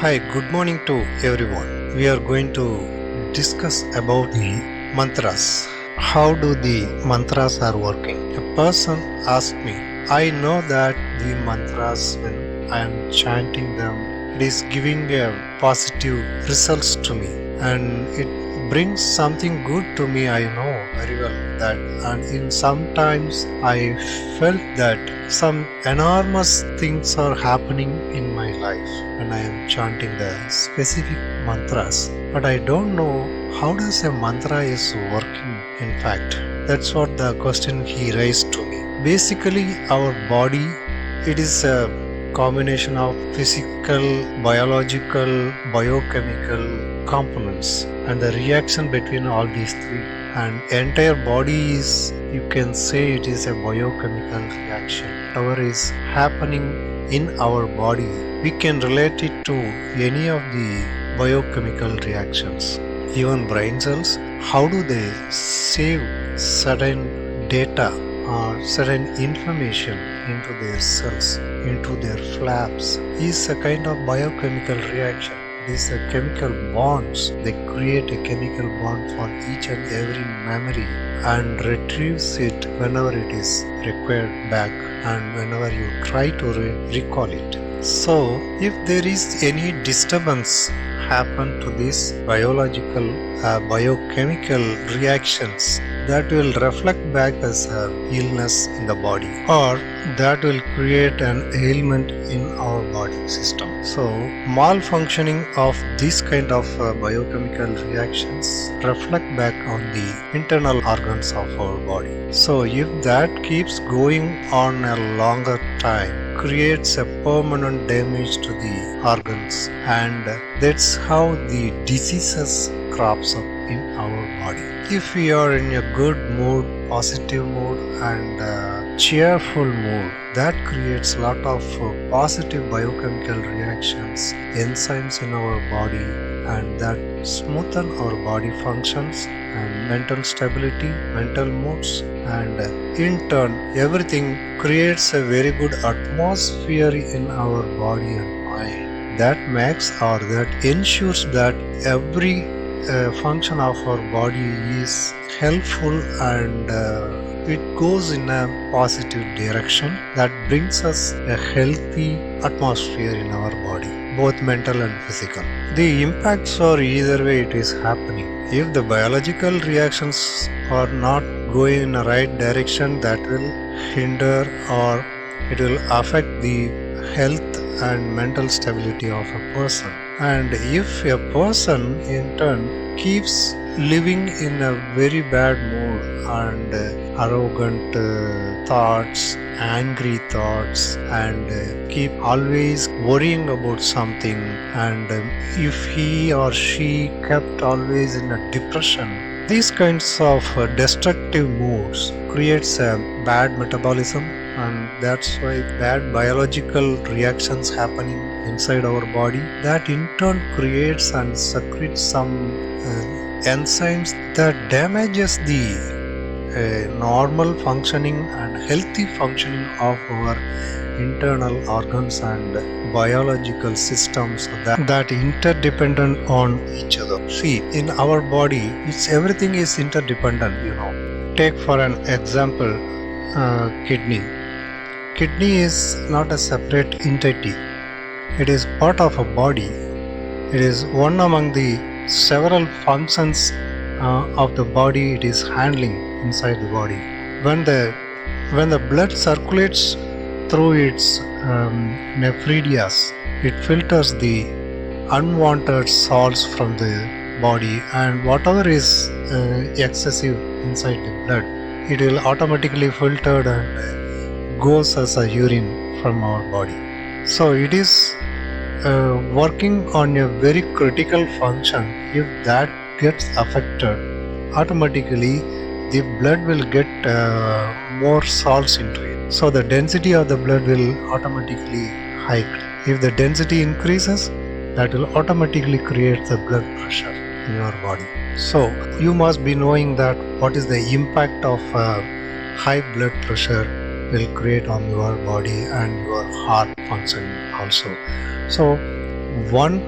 Hi, good morning to everyone. We are going to discuss about the mantras. How do the mantras are working? A person asked me, I know that the mantras when I am chanting them, it is giving a positive results to me and it brings something good to me. I know very well that, and in sometimes I felt that some enormous things are happening in my life when I am chanting the specific mantras, but I don't know how does a mantra is working. In fact, that's what the question he raised to me. Basically, our body, it is a combination of physical, biological, biochemical components and the reaction between all these three, and entire body is, you can say, it is a biochemical reaction. Whatever is happening in our body, we can relate it to any of the biochemical reactions. Even brain cells, how do they save certain data or certain information into their cells, into their flaps, is a kind of biochemical reaction. These are chemical bonds. They create a chemical bond for each and every memory and retrieves it whenever it is required back and whenever you try to recall it. So, if there is any disturbance happen to these biological, biochemical reactions, that will reflect back as a illness in the body, or that will create an ailment in our body system. So malfunctioning of this kind of biochemical reactions reflect back on the internal organs of our body. So if that keeps going on a longer time, creates a permanent damage to the organs, and that's how the diseases crops up in our body. If we are in a good mood, positive mood and cheerful mood, that creates a lot of positive biochemical reactions, enzymes in our body, and that smoothen our body functions and mental stability, mental moods, and in turn everything creates a very good atmosphere in our body and mind. That makes or that ensures that every function of our body is helpful and it goes in a positive direction that brings us a healthy atmosphere in our body, both mental and physical. The impacts are either way it is happening. If the biological reactions are not going in the right direction, that will hinder or it will affect the health and mental stability of a person. And if a person in turn keeps living in a very bad mood and arrogant thoughts, angry thoughts, and keep always worrying about something, and if he or she kept always in a depression, these kinds of destructive moods creates a bad metabolism, and that's why bad biological reactions happening inside our body, that in turn creates and secretes some enzymes that damages the normal functioning and healthy functioning of our internal organs and biological systems that interdependent on each other. See, in our body, it's everything is interdependent. Take for an example, kidney. Kidney is not a separate entity. It is part of a body. It is one among the several functions of the body it is handling inside the body. When the blood circulates through its nephredias, it filters the unwanted salts from the body, and whatever is excessive inside the blood, it will automatically filtered and goes as a urine from our body. So it is working on a very critical function. If that gets affected, automatically the blood will get more salts into it. So the density of the blood will automatically hike. If the density increases, that will automatically create the blood pressure in your body. So you must be knowing that what is the impact of high blood pressure will create on your body and your heart function also. So one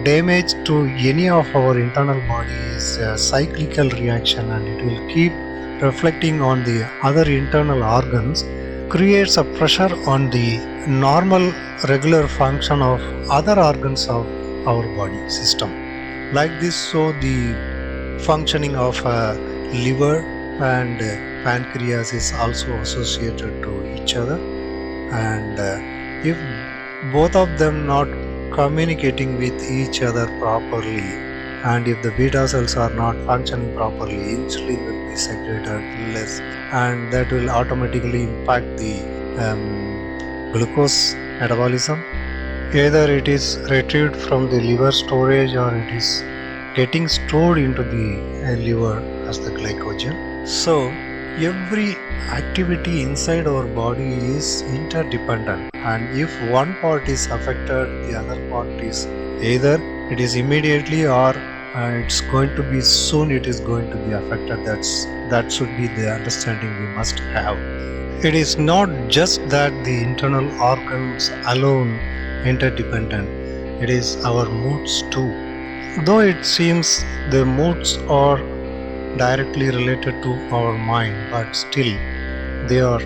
damage to any of our internal body is a cyclical reaction, and it will keep reflecting on the other internal organs, creates a pressure on the normal regular function of other organs of our body system. Like this, so the functioning of liver and pancreas is also associated to each other, and if both of them not communicating with each other properly, and if the beta cells are not functioning properly, insulin will be secreted less, and that will automatically impact the glucose metabolism. Either it is retrieved from the liver storage, or it is getting stored into the liver as the glycogen. So every activity inside our body is interdependent, and if one part is affected, the other part is either it is immediately, or it's going to be soon it is going to be affected. That should be the understanding we must have. It is not just that the internal organs alone interdependent, it is our moods too. Though it seems the moods are directly related to our mind, but still they are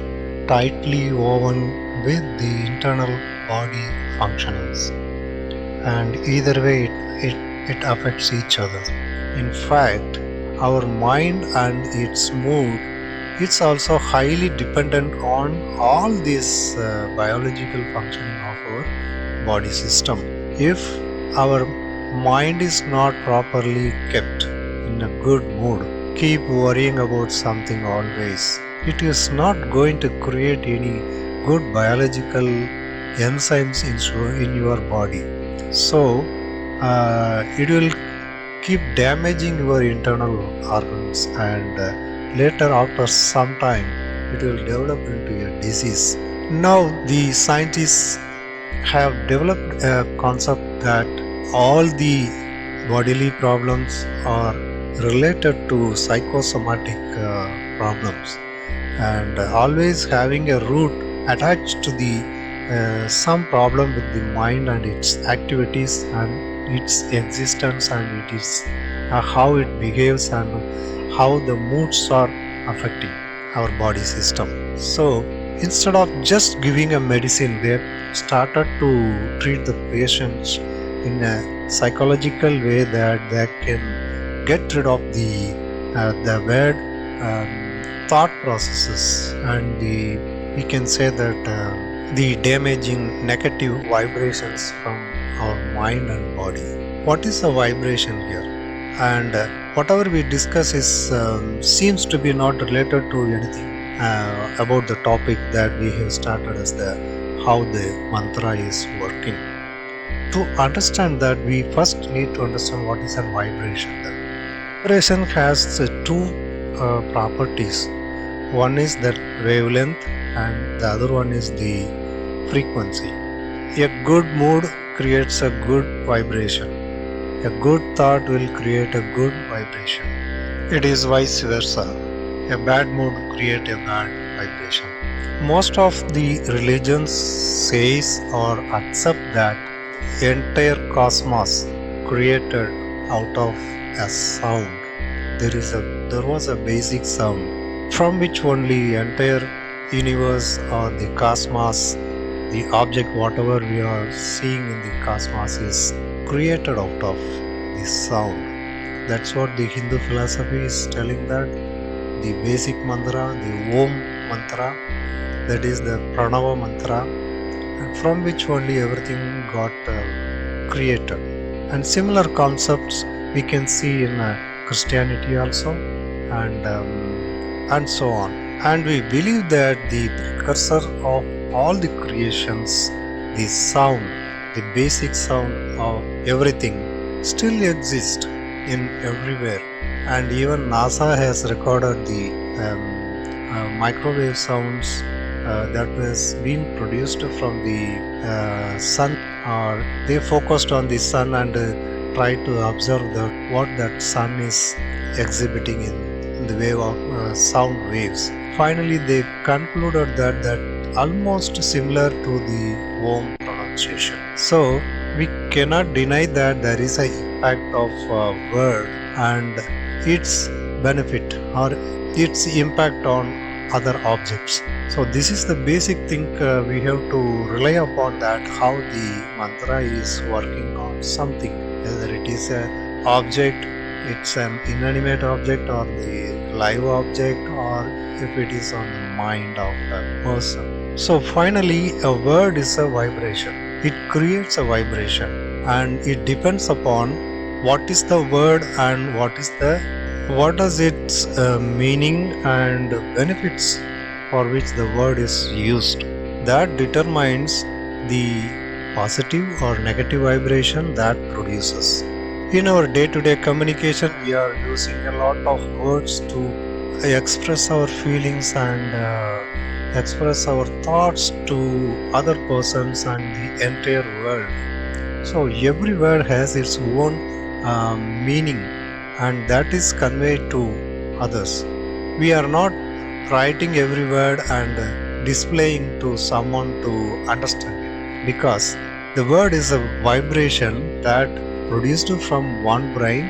tightly woven with the internal body functionings, and either way it affects each other. In fact, our mind and its mood, it's also highly dependent on all this biological functioning of our body system. If our mind is not properly kept in a good mood, keep worrying about something always, it is not going to create any good biological enzymes in your body. So it will keep damaging your internal organs, and later after some time it will develop into a disease. Now the scientists have developed a concept that all the bodily problems are related to psychosomatic problems, and always having a root attached to the some problem with the mind and its activities and its existence, and it is how it behaves and how the moods are affecting our body system. So instead of just giving a medicine, they started to treat the patients in a psychological way, that they can get rid of the bad thought processes, and we can say that the damaging negative vibrations from our mind and body. What is a vibration here? And whatever we discuss is seems to be not related to anything about the topic that we have started as the how the mantra is working. To understand that, we first need to understand what is a vibration. The vibration has two properties. One is that wavelength, and the other one is the frequency. A good mood creates a good vibration. A good thought will create a good vibration. It is vice versa. A bad mood creates a bad vibration. Most of the religions says or accept that entire cosmos created out of a sound. There was a basic sound from which only entire universe or the cosmos, the object whatever we are seeing in the cosmos, is created out of this sound. That's what the Hindu philosophy is telling, that the basic mantra, the Om mantra, that is the Pranava mantra, and from which only everything got created. And similar concepts we can see in Christianity also, and so on. And we believe that the precursor of all the creations, the sound, the basic sound of everything, still exists in everywhere. And even NASA has recorded the microwave sounds that was being produced from the sun, or they focused on the sun and tried to observe what that sun is exhibiting in the wave of sound waves. Finally, they concluded that almost similar to the Om pronunciation. So We cannot deny that there is an impact of word and its benefit or its impact on other objects. So this is the basic thing we have to rely upon, that how the mantra is working on something, whether it is an object, it's an inanimate object, or the live object, or if it is on the mind of a person. So finally, a word is a vibration. It creates a vibration, and it depends upon what is the word and what does its meaning and benefits for which the word is used. That determines the positive or negative vibration that produces. In our day-to-day communication, we are using a lot of words to express our feelings and express our thoughts to other persons and the entire world. So every word has its own meaning, and that is conveyed to others. We are not writing every word and displaying to someone to understand it, because the word is a vibration that produced from one brain,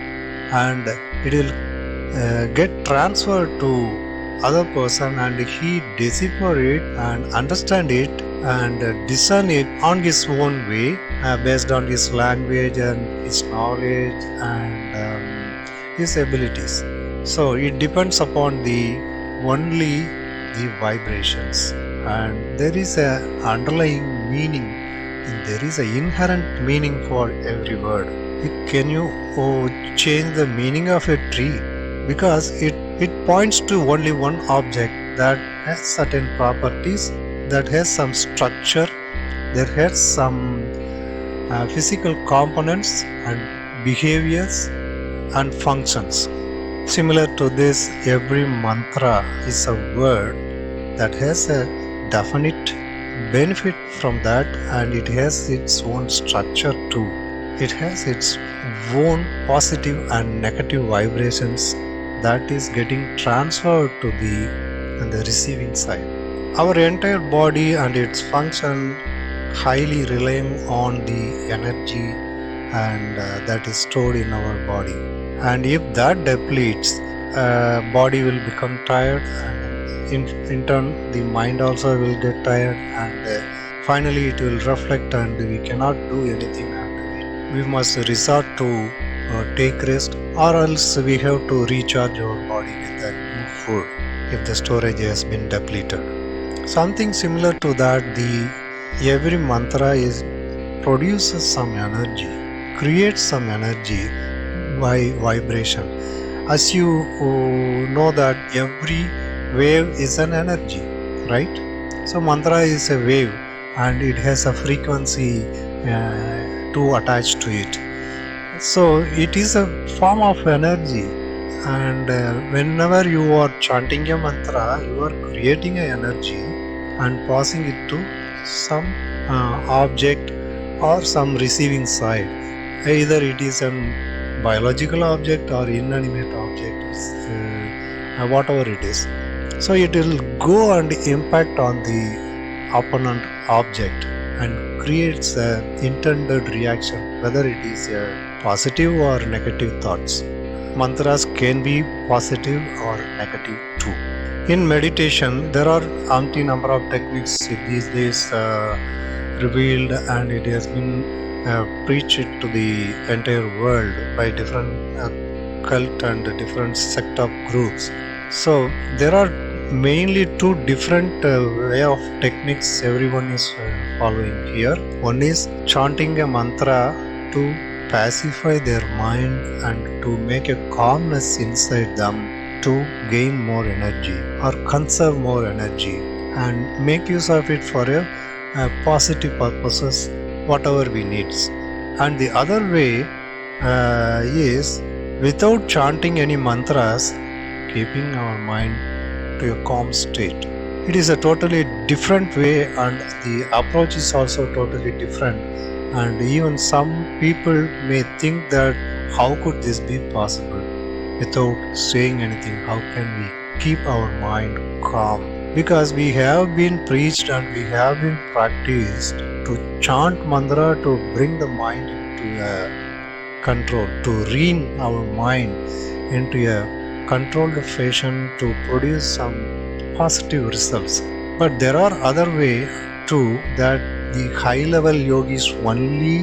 and it will get transferred to other person, and he decipher it and understand it and discern it on his own way, based on his language and his knowledge and his abilities. So it depends upon only the vibrations, and there is a underlying meaning, there is an inherent meaning for every word. Can you change the meaning of a tree? Because it points to only one object that has certain properties, that has some structure, that has some physical components and behaviors and functions. Similar to this, every mantra is a word that has a definite benefit from that, and it has its own structure too. It has its own positive and negative vibrations that is getting transferred to the receiving side. Our entire body and its function highly relying on the energy and that is stored in our body. And if that depletes, body will become tired, and in turn the mind also will get tired, and finally it will reflect and we cannot do anything, and we must resort to take rest, or else we have to recharge our body with that new food if the storage has been depleted. Something similar to that, every mantra produces some energy, creates some energy by vibration. As you know that every wave is an energy, right? So mantra is a wave, and it has a frequency to attach to it. So it is a form of energy, and whenever you are chanting a mantra, you are creating an energy and passing it to some object or some receiving side. Either it is a biological object or inanimate object, whatever it is. So it will go and impact on the opponent object and creates an intended reaction, whether it is a positive or negative thoughts. Mantras can be positive or negative too. In meditation, there are umpteen number of techniques these days revealed, and it has been preached to the entire world by different cult and different sect of groups. So there are mainly two different way of techniques everyone is following here. One is chanting a mantra to pacify their mind and to make a calmness inside them, to gain more energy or conserve more energy and make use of it for a positive purposes, whatever we need. And the other way is without chanting any mantras, keeping our mind to a calm state. It is a totally different way, and the approach is also totally different. And even some people may think that how could this be possible without saying anything? How can we keep our mind calm because we have been preached and we have been practiced to chant mantra to bring the mind into a control, to rein our mind into a controlled fashion to produce some positive results. But there are other way too that the high level yogis only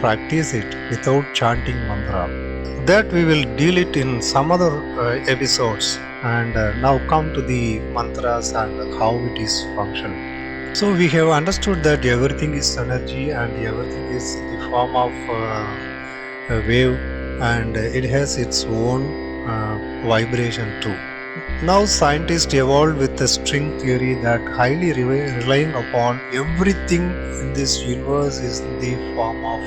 practice it without chanting mantra. That we will deal it in some other episodes. And now come to the mantras and how it is functioning. So we have understood that everything is energy and everything is in the form of a wave, and it has its own vibration too. Now scientists evolved with the string theory that highly relying upon everything in this universe is in the form of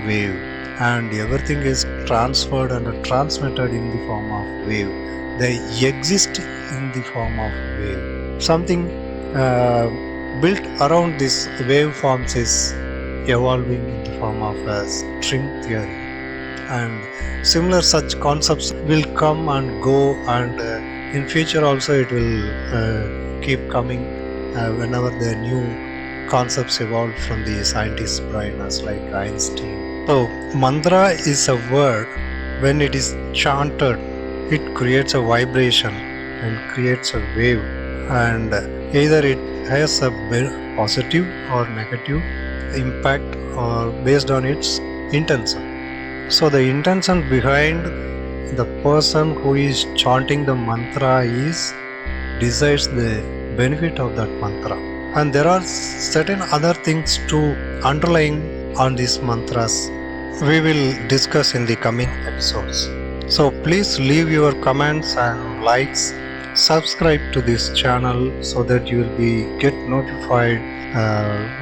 wave, and everything is transferred and transmitted in the form of wave. They exist in the form of wave. Something built around this waveforms is evolving in the form of a string theory, and similar such concepts will come and go, and in future also it will keep coming whenever the new concepts evolve from the scientist's brain, as like Einstein. So mantra is a word. When it is chanted, it creates a vibration and creates a wave, and either it has a positive or negative impact or based on its intention. So the intention behind the person who is chanting the mantra is desires the benefit of that mantra, and there are certain other things to underlying on these mantras we will discuss in the coming episodes. So please leave your comments and likes, subscribe to this channel so that you will get notified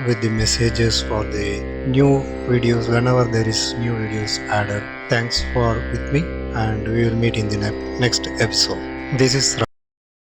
with the messages for the new videos whenever there is new videos added. Thanks for with me, and we will meet in the next episode. This is